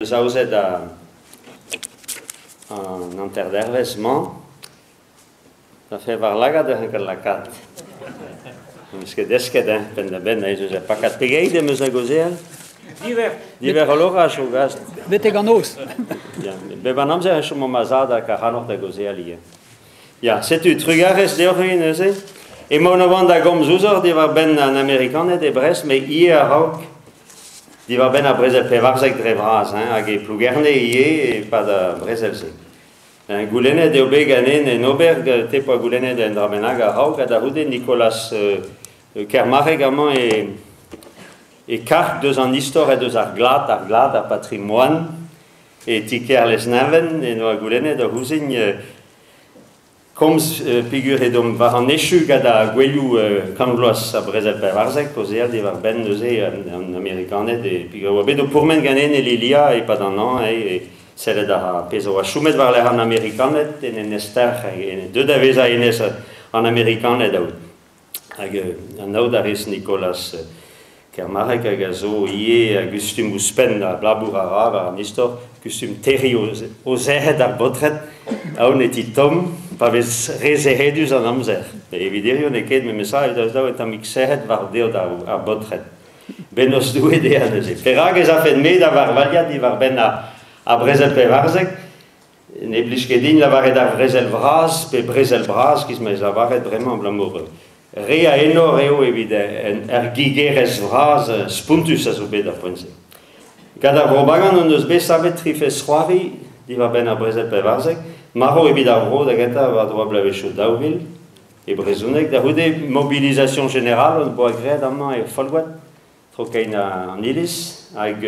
Zauzet an anterdervezman, da fe var lagad ur hanker lakat. Eus ket desket, pen da ben, eus eus pakat pegeid eus a gozel. Diver oloraj o gaz. Bete ganoz. Beban amzer eo mo mazad a karanor da gozel ie. Ja, setu, trugarez deoc'hin eus e. E mon avant da gom zouzor, di var ben an Amerikanet e Brest, me ie a raok, di var ben a brezel pevarzek dre vraz, hag e plougerne ie e pa da brezel se. Goulenet eo bet ganen en oberg te po goulenet en dramenag a raok, a da houde Nicolas Kermarek amant e kark deus an istor e deus ar glad, ar patrimoine, e tiker les naven, en oa goulenet a houzin komz pigur edom var an echu gada gwellou kangloas a brezel pevarzek, kozel di var ben neuze an Amerikanet, e pigur oa bet o pourmen ganen e lilia e pad an an, e sellet a pezo a choumet var l'er an Amerikanet, en ester, en deud a veza enez an Amerikanet aout. Hag an aout arez Nicolas Kermarek hag a zo ie a gustum ouspen a blabour a ra var an istor, gustum terri o zerret ar botret, aoun eti tom, pa vez rezerredus an amzer. Eviderio ne ket, me sa eus daou et amik serret var deo ar botret. Ben os doue de an eus e. Perag ez a fet med a var valiad di var ben a brezel pevarzek, ne blij ket din la varet ar brezel vraz, pe brezel braz, kiz ma ez a varet bremañ blamour. Re a enor eo evit er gigerez vraz, spuntus a zo bet a poense. Gad ar brobagan an eus bet savet trifez c'hoari, di var ben a brezel pevarzek, maro evit ar bro da gata war droa blavechou daouvil, e brezhoneg, da houde mobilisation general, on boa gred amant e folgouat, trokein an ilis, hag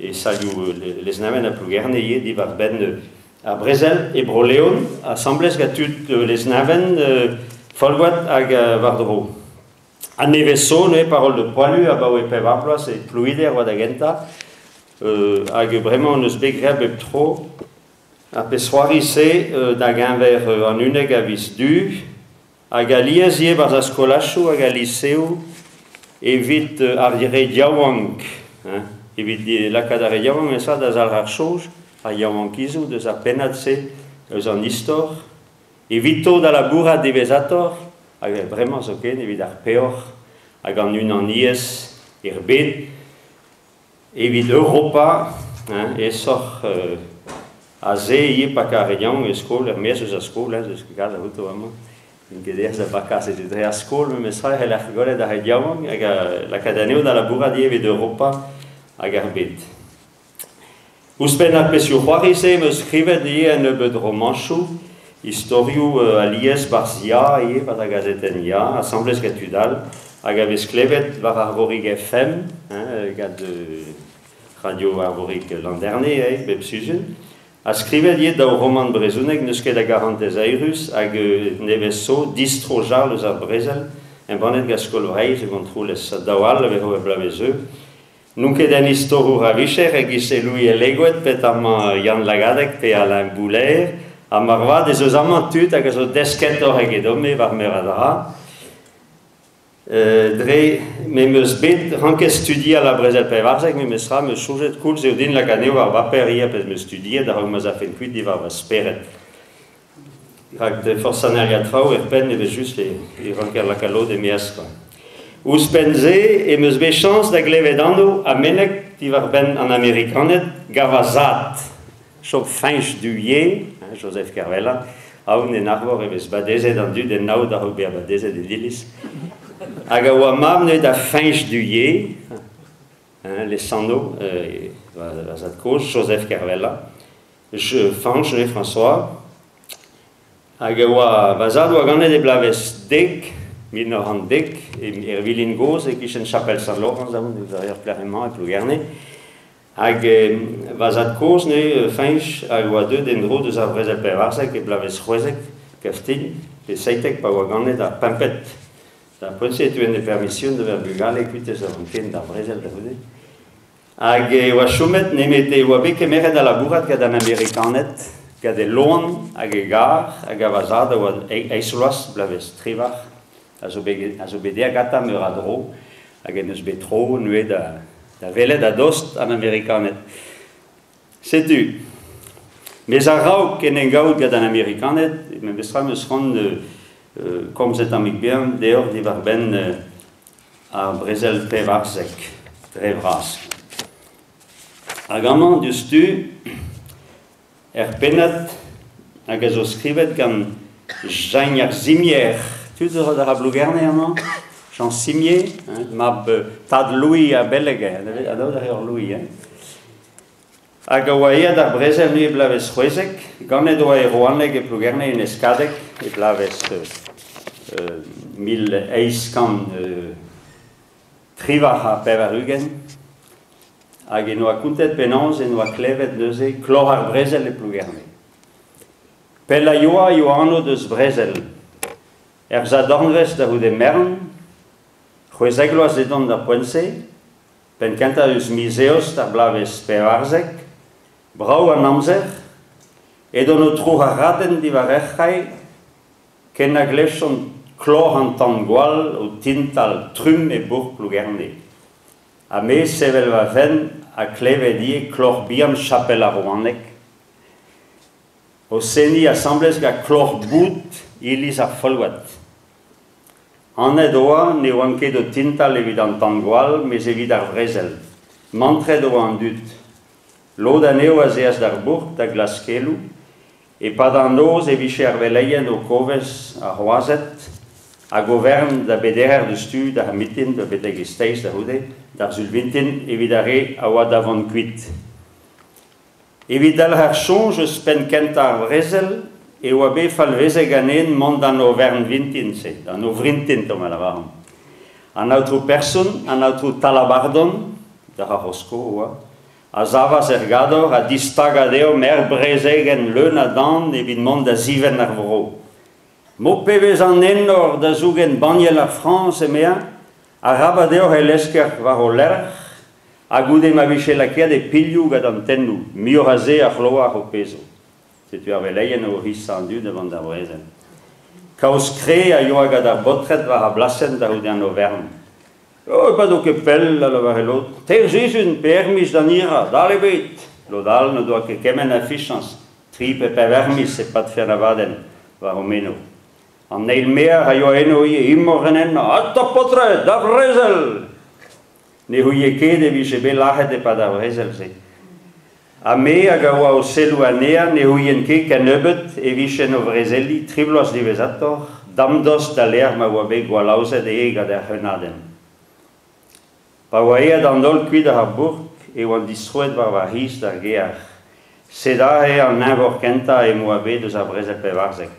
e saliou les naven a plougerne ie, di var ben a brezel e broleon, assemblez gatut les naven folgouat hag war dro. An nevezo, ne parol de poilu, a bao e pev arbloaz e plouider oa da genta, hag bremañ on eus bet greb eb tro, a pessoari se da ganver an uneg a viz du, hag a liez ie barz a skolachou hag a liseo evit ar dire diaouank. Evit lakad ar diaouank, me sa da zal ar choj, ar diaouankizou, deus ar penad se eus an istor. Evito da la bourra devezator, hag bremañ zo ken, evit ar peor, hag an un an iez er bet, evit Europa, esor a ze ie pa kareñan e skol, er mes eus a skol, eus gaz a outo amañ. En gedez da bakas e dre a skol, me sa hel ar golet a diaouank, hag lakadaneo da la bourra di evit Europa hag ar bet. Ouspen ar pesio c'hoari se, me skrivet ie en ebeud romanchou, historiou a liez barzia ie, pat a gazeten ia, assemblez gatudal, hag a vez klevet var arvorig FM, gad radio arvorig landerne, bep suzen, a skrivet iet da o roman brezhoneg neus ket a garantez aerus hag nevez so distro jar eus ar brezel en banet gaz kolorei se kontrolez daoual vero e blavezeu. Nunc ket en istorou ravicher hag ise Louis Elegouet pet amañ Yann Lagadek pe Alain Bouler a marvad ez eus amañ tut hag a zo desket hor eg edome var meradra. Dre, me meus bet ranke studi a la brezel pevarzek, me meus ra meus chojet koulz eo din lakaneo war vaper ia pez meus studiet, da meus a fen kuit di var speret. Hag de forsaneriat trao pen e vez just e ranker lakalo de meas. Ous penze e meus bet chans da glevet anno a menek di var ben an Amerikanet gavazat, chok finch du ye, Joseph Kervella, aoun en arvor e vez badezet an dud en nao da ho be a badezet e dilis. Hag a oa mam ne da finch du ye, les sando, vazat koz, Joseph Kervella, finch ne François, hag a oa vazat oa ganet e blavez dek, 1910, er vilin goz e kichen chapel Saint-Laurent, zaoun eus ar pleremañ e plougerne, hag vazat koz ne finch hag oa deud en dro deus ar brezel pevarzek e blavez c'hwezek, keftin, pe seitek pa oa ganet ar pimpet. Da poense etu en de permission de ver bugal e kuit eus an ken da brezel da houde. Hag oa choumet nemet e oa bet kemeret a labourat gad an Amerikanet, gad e loan hag e gar, hag a vazad oa eisloaz blavez trivar, a zo bet ea gata meur a dro, hag en eus bet tro nue da velet a dost an Amerikanet. Sais-tu? Mais à Rauk et Nengaout gad an Amerikanet, mais bestra me seront comme c'est amic bien, dehors des varben à Brésil Pevarzek, très vras. Agaman du stu, penet, hag zo skrivet gant Jean Simier. Tu te rends à Blougerne, non? Jean Simier, mab tad Louis à Bellegue, alors derrière Louis. Hag a oaia da Brésil nu e blaves c'hwezek, gant edo a Roanleg e Blougerne en eskadek, e blaves 1100 triva a pevarugen, hag eno a kuntet penans eno a klevet neuze klor ar Brésil e Blougerne. Pel a yoa anno deus Brésil, zadornvez da houde mern, c'hwezegloaz edon da poense, pen kenta eus miseos da blaves pevarzek, brau an amzer, edon o tro a raden divarechai, ken a glechon klor an tan gwal o tintal trum e bourg Blougerne. A me sevel va ven a klevedie klor biam chapel a Roanek, o seni assemblez ga klor bout ilis a folwat. An edoa ne oan ket o tintal evit an tan gwal, mais evit ar Brésil. Mantret o an dut. Lod aneo a zeas d'ar bourg da glaskelou, e pad an oz eviche ar veleien o kovez a roazet, a govern da bederer de stu da mitin da bedegisteiz da houde, dar zulvintin evit are a oa davon kuit. Evit dal har sonj eus pen kent ar Brésil, e oa be falveze ganen mont dan o vern vintin se, dan o vrintin tom ala varan. An autro person, an autro talabardon, da ha rosko oa, a zavas ergador, a distagadeo mer brezegen leun a dan evit mont da ziven ar vro. Mo pevez an enor da zougen baniel ar France emea, a rabadeo he lesker var o lerch, a goude ma viche lakiad e pilioù gad an tennou, miur a ze a chloar o pezo. Setu ar veleien o rissandu devant da Brésil. Kaos kre a yoa gad ar botret var a blasen da houde an Auvergne. Oh, pas do que pel, ala var elot. Ter jizun, permis dan ira, dale bet. Lodal ne doa que kemen a fichans. Tripe pe vermis e pat fer avaden, var o meno. An neil mer a yoa eno ie immorenen, atta potre, da Brésil. Ne huie ket e viche be lachet e pa da Brésil se. A me hag a oa o selou anea, ne huien ket ken eubet e viche no Brézeli, tribloaz divezator, damdos da l'er ma oa be gwalaouzet e gad ar c'henaden. Pa oa e an dol kuit ar bourg, e oan distroet war war his d'ar gear. Seda e an invor kenta e moa be deus ar Brésil pevarzek.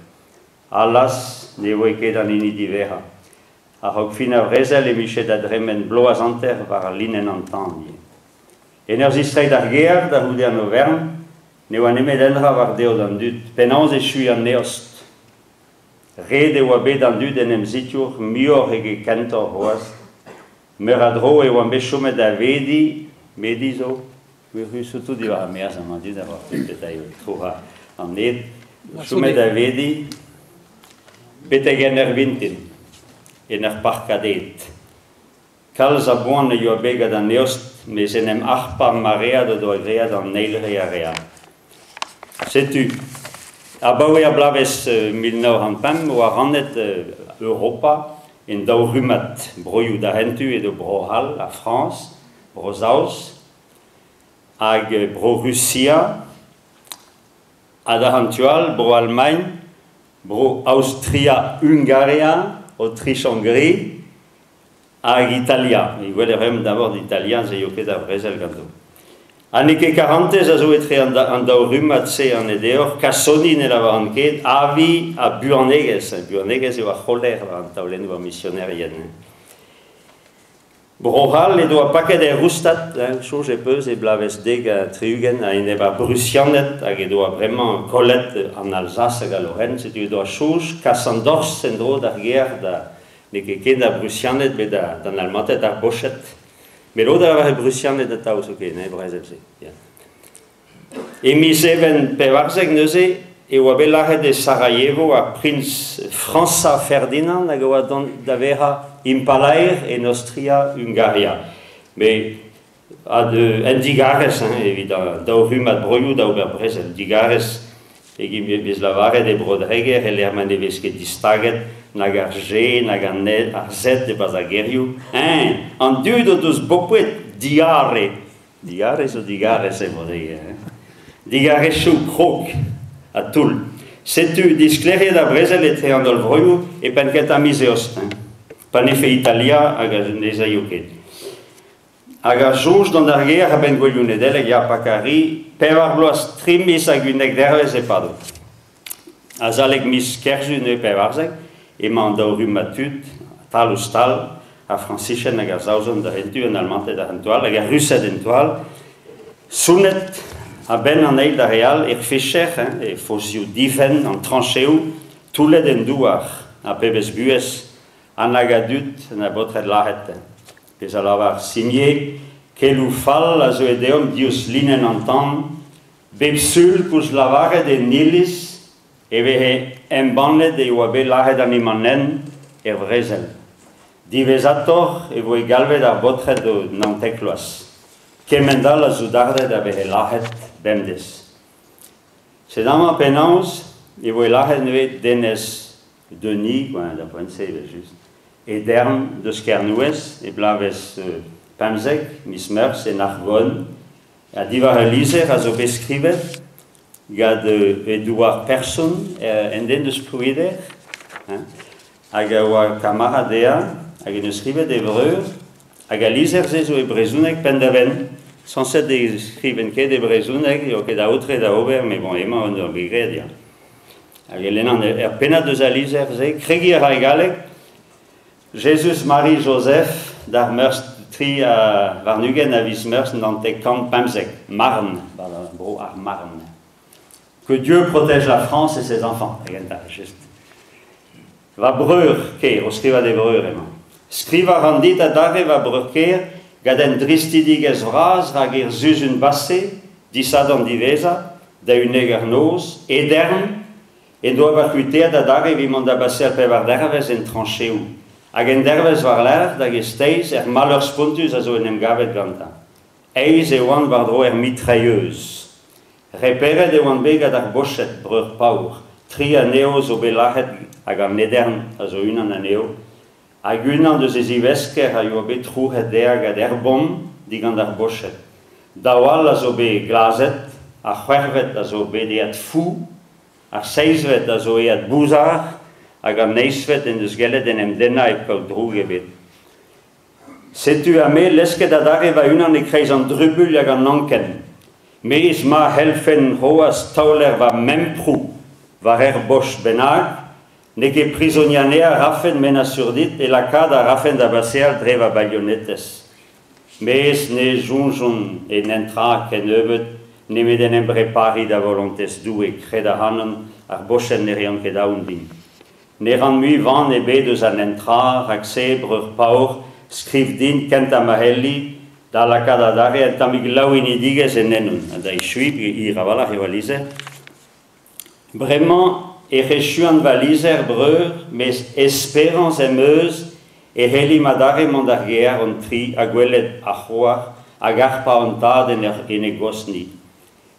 Alas, ne oa ket an ini divera. A hok fin ar Brésil e miche da dremen bloaz anter war ar linen an tan. En ur zistreid ar gear da houde an Auvergne, ne oa nemet endra war deo dan dut. Penans e chui an neost. Red e oa be dan dut en em zitiour mior ege kentor hoaz. Meur a dro e oa be chomet da vedi, medi zo. Ui soutou di war a meaz an dit a war petay troha an ned. Chomet da vedi, betegen er vintin, en er parkadet. Kalz a boan e oa be gad an neost, mais en em arpa marea de doa gread an neilre a rea. Setu, a baoe a blaves 1905 oa rannet Europa en daou rumat broioù da hentu e do brohal a France, bro Zaus, hag bro Russia, a da hantual bro Allemagne, bro Austria-Hungaria, Autriche-Hongrie, hag Italia. I gwell rem d'abord d'Italian ze yo ket ar Brésil ganto. Anneke 40 a zo etre an daou rumat se an edeor, kasoni ne la war an ket, avi a Buanegez. Buanegez eo a choler war an taolen war missionerien. Brohal e doa paket e roustat, chouj e peus e blaves deg a triugen, a en eva brusianet, hag e doa vraiment kolet an Alsace hag a Lorraine, setu e doa chouj, kas an dors en dro d'ar ger da neke ken da brusianet be dan almatet ar bochet. Me lo da var brusianet da taus oke, ne Brésil se. E mi seven pevarzek neuze, e oa be lachet de Sarajevo a Prinz Franza Ferdinand, hag oa da vera impalair en Austria-Hungaria. Me en digares, évidemment, da rue broiu da Oberbrezel, digares, vis la vare de brodreger, el hermane vesque distaget, nagar G, nagar net, arzet de bazageriu, en dudo dus bopuet diare, diares ou digares, c'est vrai, digares chou croc, à Toul. C'est-tu discléré da Brezel et triandol broiu, et penket amiseost, pan effet italia, aganeza yuket. Aga jonge d'an arger a ben gwelliounedel ag ya pakari, pevar bloaz trimis ag unek dervez e pado. Azaleg mis kerzune pevarzeg, e man da ru matut, tal ouz tal, a francichen ag a zauzon da hentu, en almantet da hentual, ag a russet hentual, sounet a ben an eil da real, ficher, e fosio diven, an trancheu, touled en douar, a pebez buez, an agadut, en a botred lahet. Pez a lavar signé, kelou fall a zo edeom dius linen antan, bepsul pous lavare de nilis, e vehe embanlet e oabe lahet animanen vrezel. Divezator e voe galved ar botred o nantekloas. Kemendal a zo dardet a vehe lahet bemdes. Sedama penaos, e voe lahet neve denez Denis, da poense, just. Et d'ern de skernouez, et blaves pamzek, mismers, et nargon, a divar liser a zo beskrivet, gad Edouard Persson, en den deus pruider, hag a oa kamaradea, hag en eus skrivet evreur, hag a liser ze zo e brezounek pendaven, sans set de skriven ket de brezounek, eo ket a outre da ober, mais bon, ema on ur begredia. Hag elenan penat deus a liser ze, kregir a egalek, Jésus, Marie, Joseph, dar merst tri a varnugen a vis merst dans tes camps pamzek, Marne, bro ar Marne. Que Dieu protège la France et ses enfants. Just. Va breur keir, o skriva de breur ema. Skriva randit a dare va breur keir, gaden dristidigez vraz, ragir zuz un basse, disadon diveza, da un eger noz, edern, et doa vacutea da dare vimon da basse al pevar dervez en trancheu. Hag en dervez war l'air da gesteiz malheur spuntus a zo en emgavet ganta. Eiz e oan war dro mitrailleuse. Reperet e oan begad ar bochet breur paur. Tri a neo zo belahet hag ar nedern a zo unan a neo. Hag unan deus ez ivesker a jo be trouhet deag ad erbom digant ar bochet. Dawal a zo be glazet, a c'hwervet a zo be deat fou, a seizvet a zo eat bouzar, hag ar neisvet en deus gelet en emdena e pau droug ebet. Setu a me lesket a dare va unan e kreiz an drubul hag an anken. Meiz ma helfen hoas tauler va memprou, var er bosch benag, neke prisonianea rafen men a surdit e la kad a rafen da baseal drev a balionetes. Meiz ne jonjon e nentra ken evet, ne meden embrepari da volontes dou e kred a hanon ar bochen ne rian ket aoundin. Ne ran mui van e be deus an entra, rakse, breur paur, skriv din kent a mahelli, da la kada dare en tamig lauin idigez en nenun. Da i chuip, i ravalach e walizer. Bremañ, e rechu an walizer breur, mes esperans emeuz, e heli madare mandargear on tri, a gwelet a c'hoar, a garpa an tad en e gosni.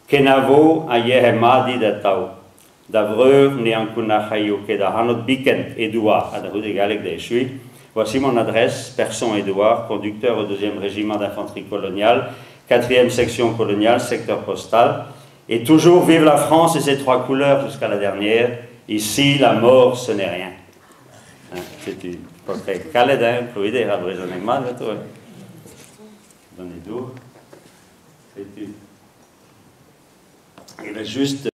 Kenavo a ye madi da tau. Da vreur ne an kunnachaio ket da hanot bikent Edouard, a da hout egalek da echui. Voici mon adresse, Persson Edouard, conducteur au 2e régiment d'infanterie coloniale, 4e section coloniale, secteur postal. Et toujours vive la France et ses 3 couleurs jusqu'à la dernière. Ici, la mort, ce n'est rien. C'est une portrait calédin, fluide, a brezonek mal, donnez d'où. C'est une. Il est juste